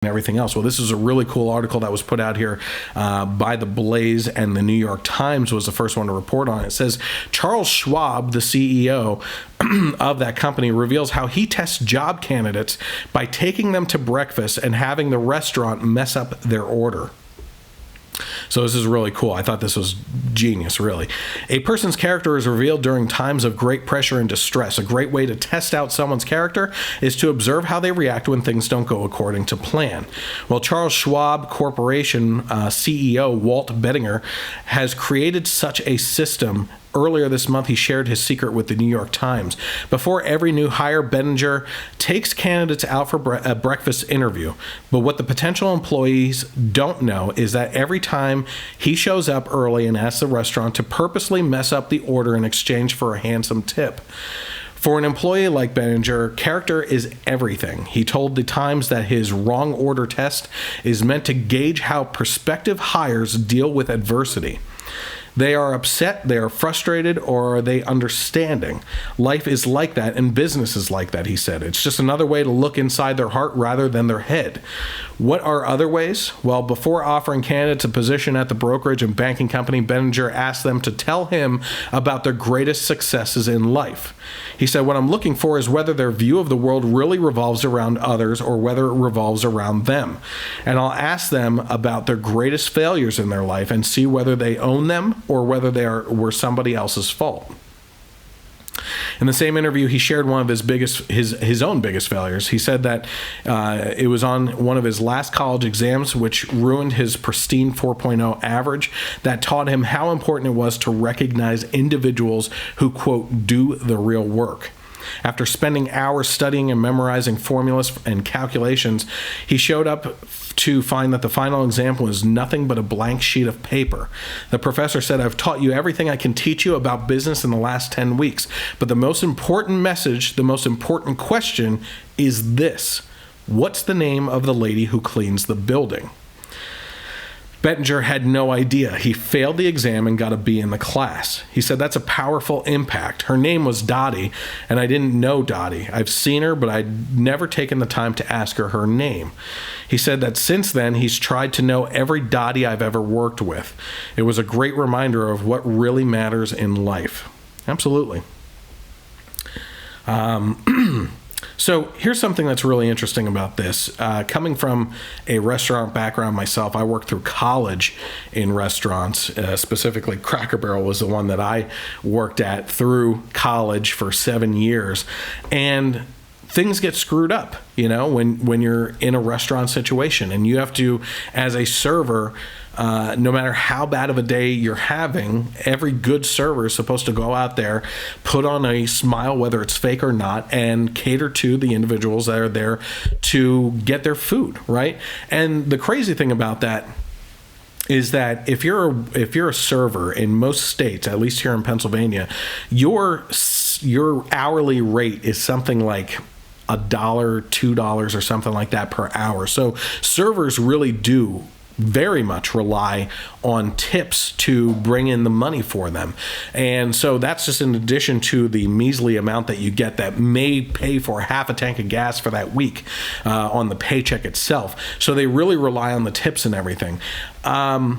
and everything else. Well, this is a really cool article that was put out here by The Blaze, and the New York Times was the first one to report on it. It says, Charles Schwab, the CEO of that company, reveals how he tests job candidates by taking them to breakfast and having the restaurant mess up their order. So this is really cool. I thought this was genius, really. A person's character is revealed during times of great pressure and distress. A great way to test out someone's character is to observe how they react when things don't go according to plan. Well, Charles Schwab Corporation CEO Walt Bettinger has created such a system. Earlier this month, he shared his secret with the New York Times. Before every new hire, Bettinger takes candidates out for a breakfast interview. But what the potential employees don't know is that every time he shows up early and asks the restaurant to purposely mess up the order in exchange for a handsome tip. For an employee like Bettinger, character is everything. He told the Times that his wrong order test is meant to gauge how prospective hires deal with adversity. They are upset, they are frustrated, or are they understanding? Life is like that, and business is like that, he said. It's just another way to look inside their heart rather than their head. What are other ways? Well, before offering candidates a position at the brokerage and banking company, Bettinger asked them to tell him about their greatest successes in life. He said, what I'm looking for is whether their view of the world really revolves around others or whether it revolves around them. And I'll ask them about their greatest failures in their life and see whether they own them or whether they were somebody else's fault. In the same interview, he shared one of his own biggest failures. He said that it was on one of his last college exams, which ruined his pristine 4.0 average, that taught him how important it was to recognize individuals who, quote, do the real work. After spending hours studying and memorizing formulas and calculations, he showed up to find that the final exam was nothing but a blank sheet of paper. The professor said, I've taught you everything I can teach you about business in the last 10 weeks, but the most important message, the most important question is this: what's the name of the lady who cleans the building? Bettinger had no idea. He failed the exam and got a B in the class. He said, that's a powerful impact. Her name was Dottie, and I didn't know Dottie. I've seen her, but I'd never taken the time to ask her name. He said that since then, he's tried to know every Dottie I've ever worked with. It was a great reminder of what really matters in life. Absolutely. So here's something that's really interesting about this. Coming from a restaurant background myself, I worked through college in restaurants. Specifically, Cracker Barrel was the one that I worked at through college for 7 years. And things get screwed up, when you're in a restaurant situation. And you have to, as a server, no matter how bad of a day you're having, every good server is supposed to go out there, put on a smile, whether it's fake or not, and cater to the individuals that are there to get their food, right? And the crazy thing about that is that if you're a server in most states, at least here in Pennsylvania, your hourly rate is something like $1, $2 or something like that per hour. So servers really do very much rely on tips to bring in the money for them. And so that's just in addition to the measly amount that you get that may pay for half a tank of gas for that week on the paycheck itself. So they really rely on the tips and everything. I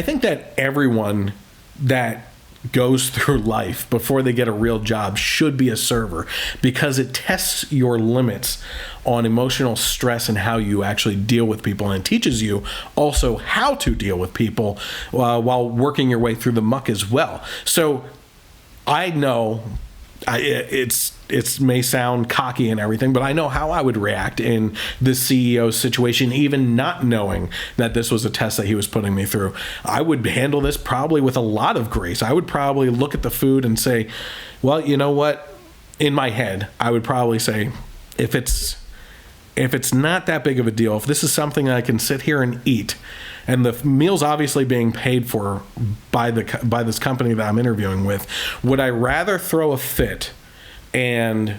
think that everyone that goes through life before they get a real job should be a server, because it tests your limits on emotional stress and how you actually deal with people, and it teaches you also how to deal with people while working your way through the muck as well. So I know it may sound cocky and everything, but I know how I would react in this CEO's situation, even not knowing that this was a test that he was putting me through. I would handle this probably with a lot of grace. I would probably look at the food and say, well, you know what? In my head, I would probably say, if it's not that big of a deal, if this is something I can sit here and eat, and the meal's obviously being paid for by this company that I'm interviewing with, would I rather throw a fit and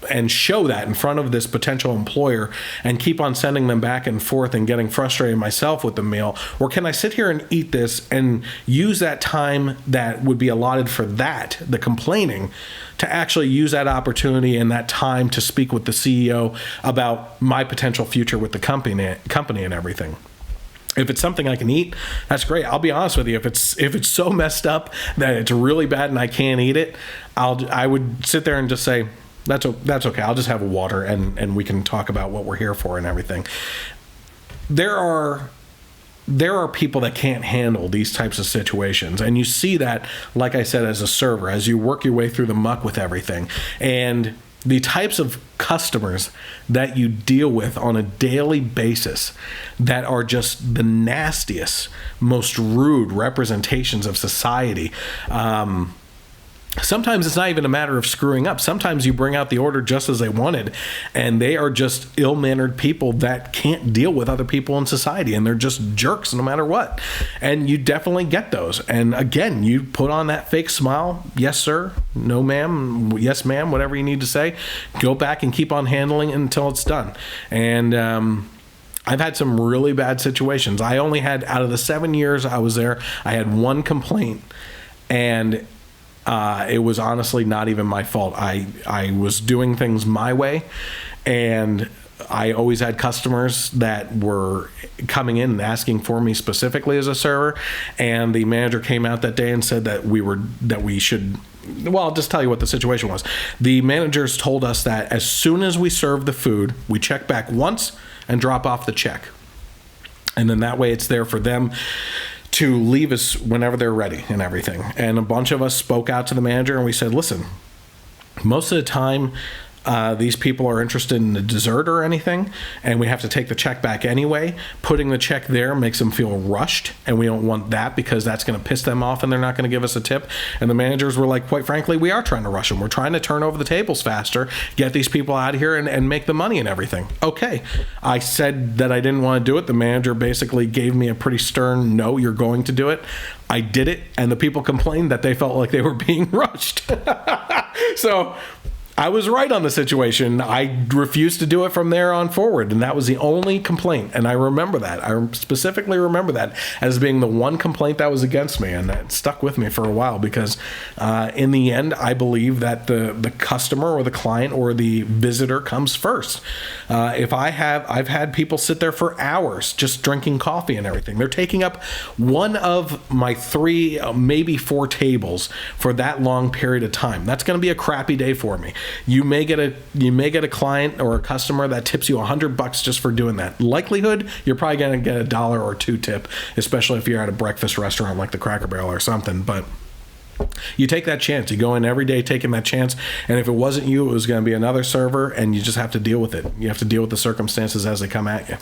and show that in front of this potential employer and keep on sending them back and forth and getting frustrated myself with the meal? Or can I sit here and eat this and use that time that would be allotted for that, the complaining, to actually use that opportunity and that time to speak with the CEO about my potential future with the company and everything? If it's something I can eat, that's great. I'll be honest with you. If it's so messed up that it's really bad and I can't eat it, I would sit there and just say, that's okay. I'll just have water and we can talk about what we're here for and everything. There are people that can't handle these types of situations. And you see that, like I said, as a server, as you work your way through the muck with everything. And the types of customers that you deal with on a daily basis that are just the nastiest, most rude representations of society. Sometimes it's not even a matter of screwing up. Sometimes you bring out the order just as they wanted, and they are just ill-mannered people that can't deal with other people in society, and they're just jerks no matter what. And you definitely get those. And again, you put on that fake smile. Yes, sir. No, ma'am. Yes, ma'am. Whatever you need to say. Go back and keep on handling it until it's done. And I've had some really bad situations. I only had, out of the 7 years I was there, I had one complaint, and it was honestly not even my fault. I was doing things my way, and I always had customers that were coming in and asking for me specifically as a server, and the manager came out that day and said that we should. Well, I'll just tell you what the situation was. The managers told us that as soon as we serve the food, we check back once and drop off the check, and then that way it's there for them to leave us whenever they're ready and everything. And a bunch of us spoke out to the manager and we said, listen, most of the time these people are interested in the dessert or anything, and we have to take the check back anyway. Putting the check there makes them feel rushed, and we don't want that because that's going to piss them off and they're not going to give us a tip. And the managers were like, quite frankly, we are trying to rush them. We're trying to turn over the tables faster, get these people out of here and make the money and everything. Okay. I said that I didn't want to do it. The manager basically gave me a pretty stern, no, you're going to do it. I did it, and the people complained that they felt like they were being rushed. So I was right on the situation. I refused to do it from there on forward, and that was the only complaint. And I remember that. I specifically remember that as being the one complaint that was against me, and that stuck with me for a while because in the end, I believe that the customer or the client or the visitor comes first. I've had people sit there for hours just drinking coffee and everything. They're taking up one of my 3, maybe 4 tables for that long period of time. That's going to be a crappy day for me. You may get a client or a customer that tips you $100 just for doing that. Likelihood, you're probably going to get $1 or $2 tip, especially if you're at a breakfast restaurant like the Cracker Barrel or something. But you take that chance. You go in every day taking that chance, and if it wasn't you, it was going to be another server, and you just have to deal with it. You have to deal with the circumstances as they come at you.